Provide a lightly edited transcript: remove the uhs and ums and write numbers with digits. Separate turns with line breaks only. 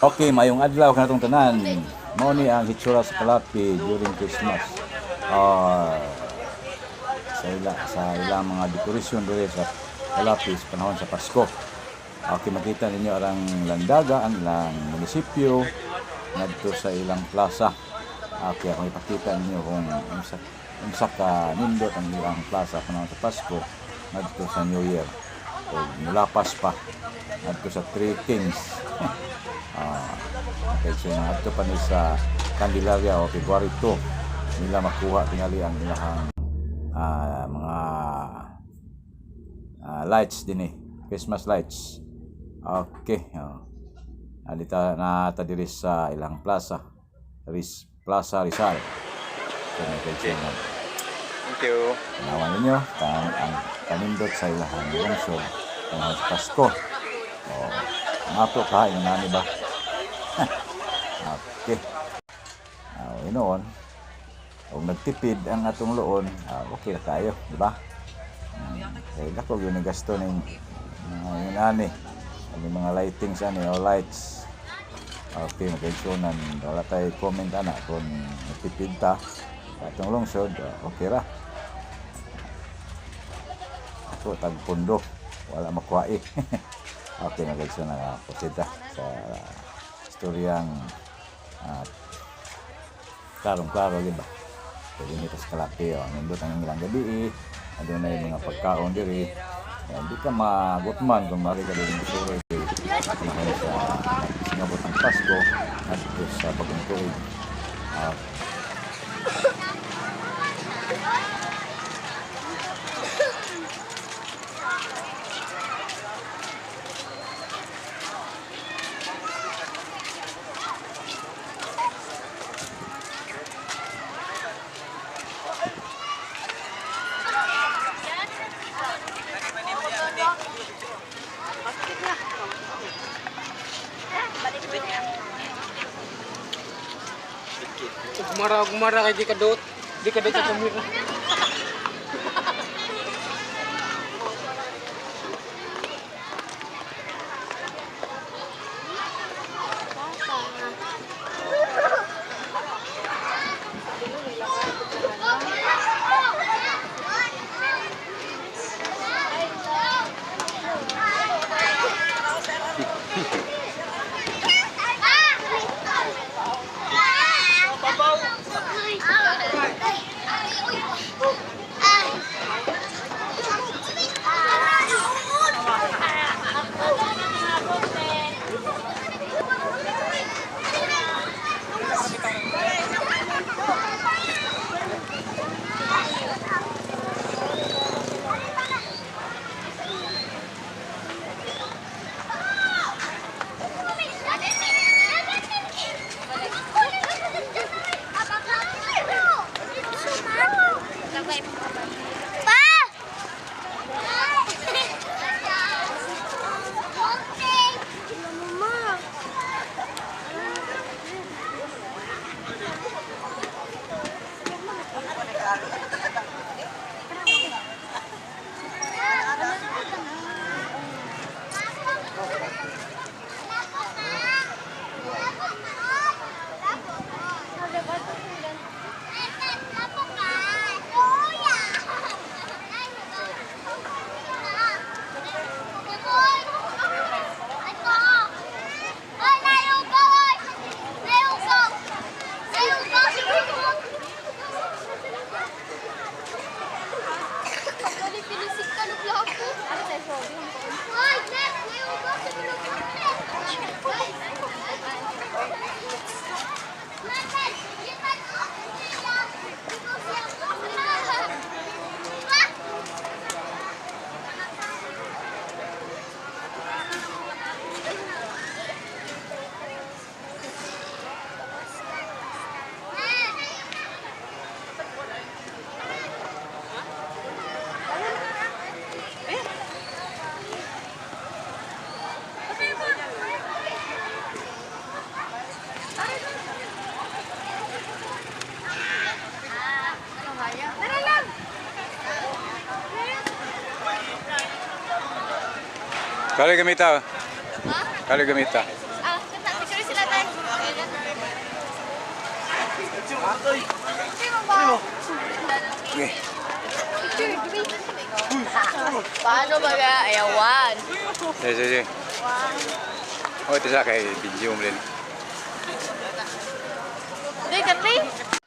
Okay, mayong adlaw kanatong tanan. Mao ni ang hitsura sa Kalapi during Christmas. Ah, sa ilang mga dekorasyon diri sa Kalapi sa panahon sa Pasko. Okay, makita ninyo arang landaga ang ilang munisipyo ngadto sa ilang plaza. Okay, ako ipakita ninyo kung unsa ka nindot ang ilang plaza panahon sa Pasko ngadto sa New Year. O mulapas pa ngadto sa Three Kings. Okay, so ato pa ni sa Candelaria o February 2 nila makuha tingali ang ilang mga lights din Christmas lights. Okay, alita na ta diri sa ilang plaza, Plaza Rizal. So,
Thank you.
nawan ninyo ang kanindot sa ilang lungsod sa Pasko. Mato ka nani ba? Okay. Inoon, kung nagtipid ang atong loon, okay na tayo, di ba? Kaya ako yun ang gasto ng mga lightings o lights. Okay, magkaigsunan. Wala tayo comment kung nagtipid ta sa atong lungsod, okay ra. Ako, tagpundo, wala makuha Okay, magkaigsunan. Posita sa istoryang klarong-klaro din ba? Pwede nito sa Kalapi, nindot ang ilang gabi ano na yung mga pagkaon diri. Hindi ka magutman kung makita din yung suro sa sinabot ng Pasko at sa bagong tuig.
Gumara kay di kadot sa kamera.
Kali gamita.
Ha?
Kali gamita.
Picture sila
Okay.
Paano ba ga? Ayawan.
Sige, sige. Oh, ito sa kay video mo rin.
Hindi, Carly.